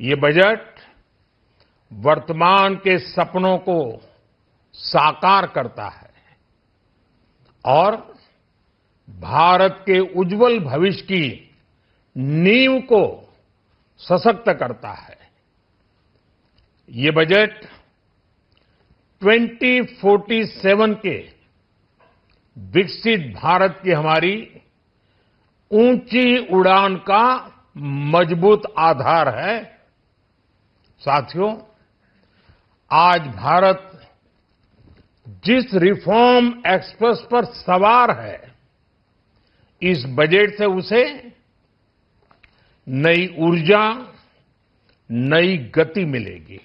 ये बजट वर्तमान के सपनों को साकार करता है और भारत के उज्जवल भविष्य की नींव को सशक्त करता है। ये बजट 2047 के विकसित भारत की हमारी ऊंची उड़ान का मजबूत आधार है। साथियों, आज भारत जिस रिफॉर्म एक्सप्रेस पर सवार है, इस बजट से उसे नई ऊर्जा, नई गति मिलेगी।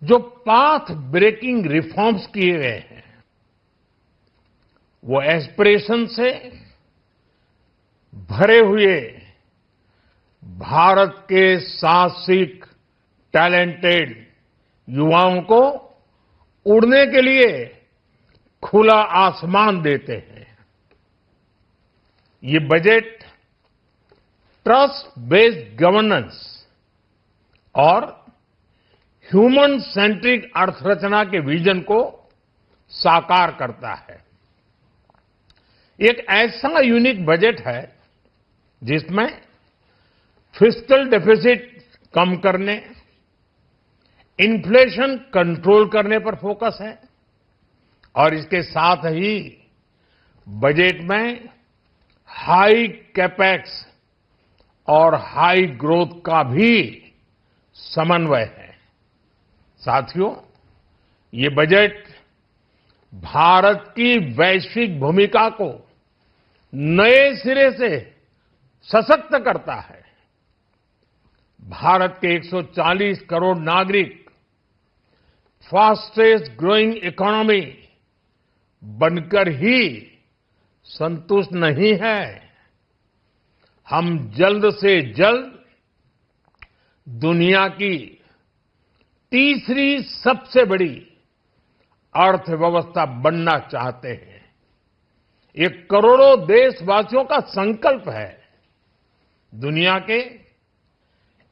जो पाथ ब्रेकिंग रिफॉर्म्स किए गए हैं, वो एस्पिरेशन से भरे हुए भारत के साहसिक, टैलेंटेड युवाओं को उड़ने के लिए खुला आसमान देते हैं। ये बजट ट्रस्ट बेस्ड गवर्नेंस और ह्यूमन सेंट्रिक अर्थरचना के विजन को साकार करता है। एक ऐसा यूनिक बजट है जिसमें फिस्कल डेफिसिट कम करने, इन्फ्लेशन कंट्रोल करने पर फोकस है और इसके साथ ही बजट में हाई कैपेक्स और हाई ग्रोथ का भी समन्वय है। साथियों, ये बजट भारत की वैश्विक भूमिका को नए सिरे से सशक्त करता है। भारत के 140 करोड़ नागरिक फास्टेस्ट ग्रोइंग इकोनॉमी बनकर ही संतुष्ट नहीं है। हम जल्द से जल्द दुनिया की तीसरी सबसे बड़ी अर्थव्यवस्था बनना चाहते हैं। ये करोड़ों देशवासियों का संकल्प है। दुनिया के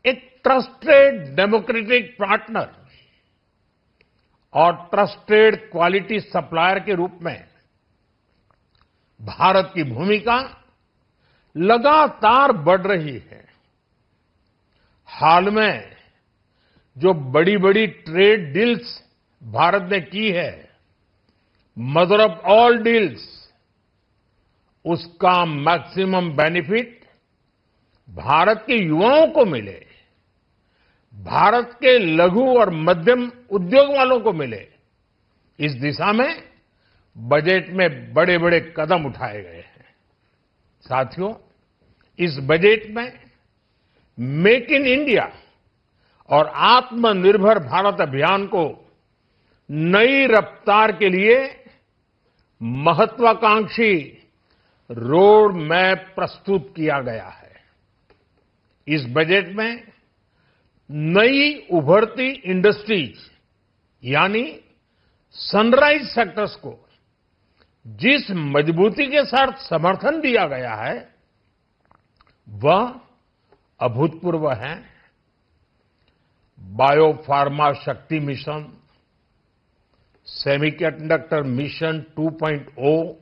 एक ट्रस्टेड डेमोक्रेटिक पार्टनर और ट्रस्टेड क्वालिटी सप्लायर के रूप में भारत की भूमिका लगातार बढ़ रही है। हाल में जो बड़ी बड़ी ट्रेड डील्स भारत ने की है, मदर ऑफ ऑल डील्स, उसका मैक्सिमम बेनिफिट भारत के युवाओं को मिले, भारत के लघु और मध्यम उद्योग वालों को मिले। इस दिशा में बजट में बड़े बड़े कदम उठाए गए हैं। साथियों, इस बजट में मेक इन इंडिया और आत्मनिर्भर भारत अभियान को नई रफ्तार के लिए महत्वाकांक्षी रोड मैप प्रस्तुत किया गया है। इस बजट में नई उभरती इंडस्ट्रीज यानी सनराइज सेक्टर्स को जिस मजबूती के साथ समर्थन दिया गया है, वह अभूतपूर्व है। Biopharma Shakti mission, semiconductor mission 2.0,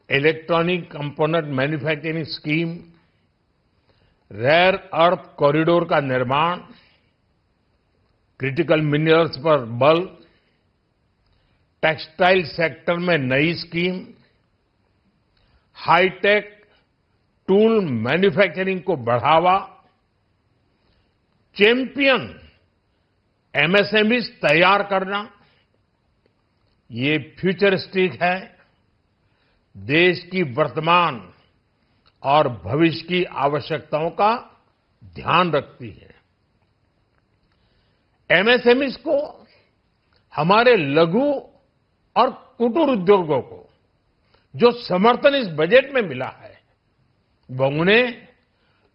electronic component manufacturing scheme, rare earth corridor का निर्माण, क्रिटिकल मिनरल्स पर बल, टेक्सटाइल सेक्टर में नई स्कीम, हाईटेक टूल मैन्युफैक्चरिंग को बढ़ावा, चैंपियन एमएसएमईज तैयार करना, ये फ्यूचरिस्टिक है, देश की वर्तमान और भविष्य की आवश्यकताओं का ध्यान रखती है। एमएसएमईज को, हमारे लघु और कुटीर उद्योगों को जो समर्थन इस बजट में मिला है, वह उन्हें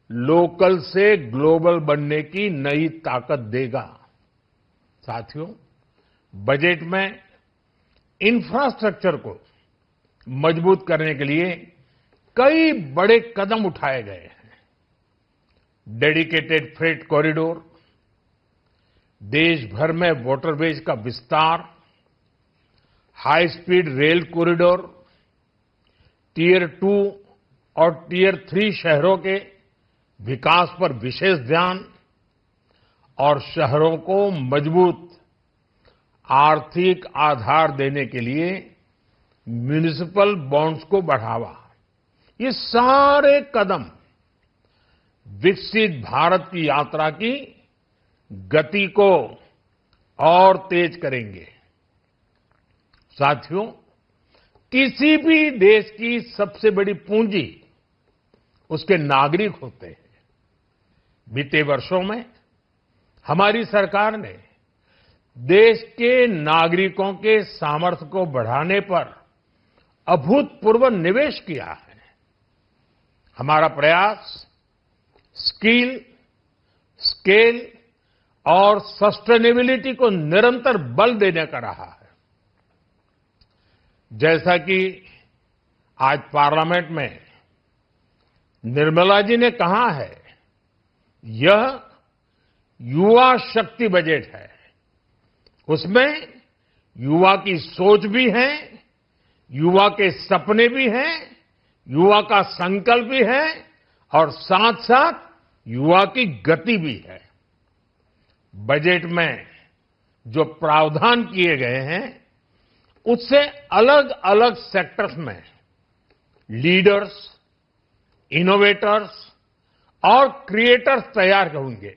लोकल से ग्लोबल बनने की नई ताकत देगा। साथियों, बजट में इंफ्रास्ट्रक्चर को मजबूत करने के लिए कई बड़े कदम उठाए गए हैं। डेडिकेटेड फ्रेट कॉरिडोर, देश भर में वाटरवेज का विस्तार, high speed rail corridor, tier 2 और टियर 3 शहरों के विकास पर विशेष ध्यान और शहरों को मजबूत आर्थिक आधार देने के लिए म्युनिसिपल बॉन्ड्स को बढ़ावा, ये सारे कदम विकसित भारत की यात्रा की गति को और तेज करेंगे। साथियों, किसी भी देश की सबसे बड़ी पूंजी उसके नागरिक होते हैं। बीते वर्षों में हमारी सरकार ने देश के नागरिकों के सामर्थ्य को बढ़ाने पर अभूतपूर्व निवेश किया है। हमारा प्रयास स्किल, स्केल और सस्टेनेबिलिटी को निरंतर बल देने का रहा है। जैसा कि आज पार्लियामेंट में निर्मला जी ने कहा है, यह युवा शक्ति बजट है। उसमें युवा की सोच भी है, युवा के सपने भी हैं, युवा का संकल्प भी है और साथ साथ युवा की गति भी है। बजट में जो प्रावधान किए गए हैं, उससे अलग अलग सेक्टर्स में लीडर्स, इनोवेटर्स और क्रिएटर्स तैयार होंगे।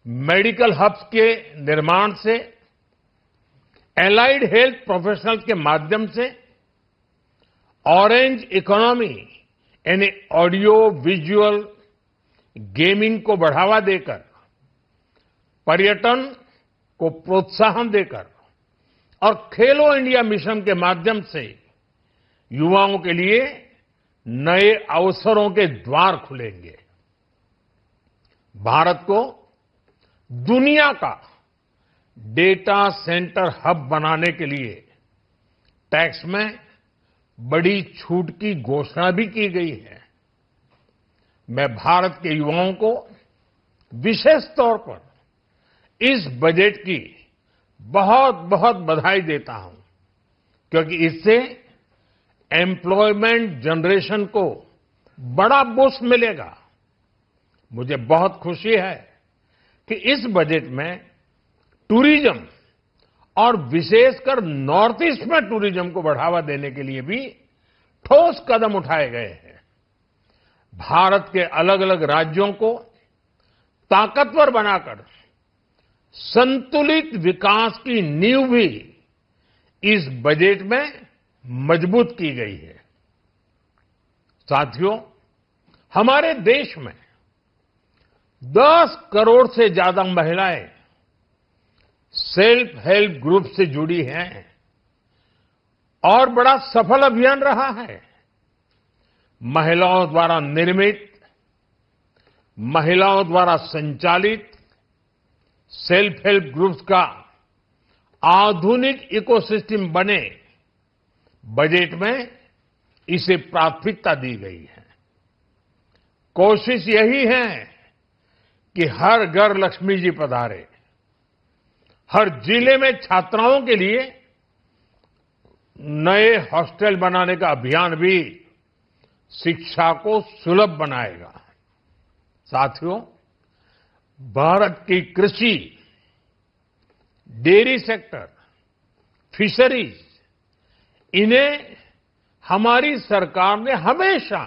मेडिकल हब्स के निर्माण से, एलाइड हेल्थ प्रोफेशनल्स के माध्यम से, ऑरेंज इकोनॉमी यानी ऑडियो विजुअल गेमिंग को बढ़ावा देकर, पर्यटन को प्रोत्साहन देकर और खेलो इंडिया मिशन के माध्यम से युवाओं के लिए नए अवसरों के द्वार खुलेंगे। भारत को दुनिया का डेटा सेंटर हब बनाने के लिए टैक्स में बड़ी छूट की घोषणा भी की गई है। मैं भारत के युवाओं को विशेष तौर पर इस बजट की बहुत बहुत बधाई देता हूं, क्योंकि इससे एम्प्लॉयमेंट जनरेशन को बड़ा बूस्ट मिलेगा। मुझे बहुत खुशी है कि इस बजट में टूरिज्म और विशेषकर नॉर्थ ईस्ट में टूरिज्म को बढ़ावा देने के लिए भी ठोस कदम उठाए गए हैं। भारत के अलग अलग राज्यों को ताकतवर बनाकर संतुलित विकास की नींव भी इस बजट में मजबूत की गई है। साथियों, हमारे देश में 10 करोड़ से ज्यादा महिलाएं सेल्फ हेल्प ग्रुप से जुड़ी हैं और बड़ा सफल अभियान रहा है। महिलाओं द्वारा निर्मित, महिलाओं द्वारा संचालित सेल्फ हेल्प ग्रुप्स का आधुनिक इकोसिस्टम बने, बजट में इसे प्राथमिकता दी गई है। कोशिश यही है कि हर घर लक्ष्मी जी पधारे। हर जिले में छात्राओं के लिए नए हॉस्टल बनाने का अभियान भी शिक्षा को सुलभ बनाएगा। साथियों, भारत की कृषि, डेयरी सेक्टर, फिशरीज, इन्हें हमारी सरकार ने हमेशा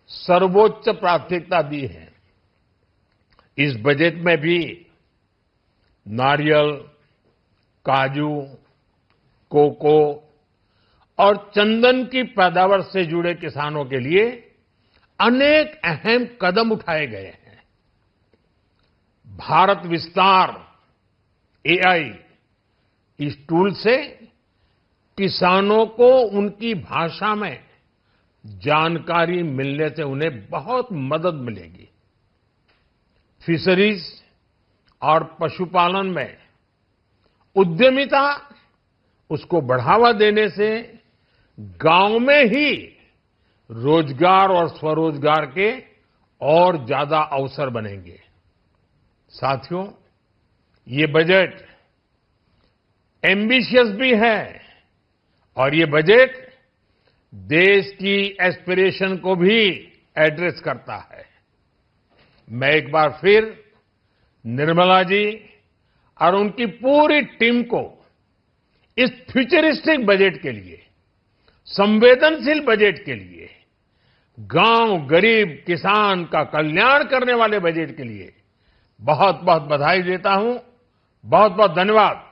सर्वोच्च प्राथमिकता दी है। इस बजट में भी नारियल, काजू, कोको और चंदन की पैदावार से जुड़े किसानों के लिए अनेक अहम कदम उठाए गए हैं। भारत विस्तार एआई, इस टूल से किसानों को उनकी भाषा में जानकारी मिलने से उन्हें बहुत मदद मिलेगी। फिशरीज और पशुपालन में उद्यमिता, उसको बढ़ावा देने से गांव में ही रोजगार और स्वरोजगार के और ज्यादा अवसर बनेंगे। साथियों, ये बजट एम्बिशियस भी है और ये बजट देश की एस्पिरेशन को भी एड्रेस करता है। मैं एक बार फिर निर्मला जी और उनकी पूरी टीम को इस फ्यूचरिस्टिक बजट के लिए, संवेदनशील बजट के लिए, गांव, गरीब, किसान का कल्याण करने वाले बजट के लिए बहुत बहुत बधाई देता हूं। बहुत बहुत धन्यवाद।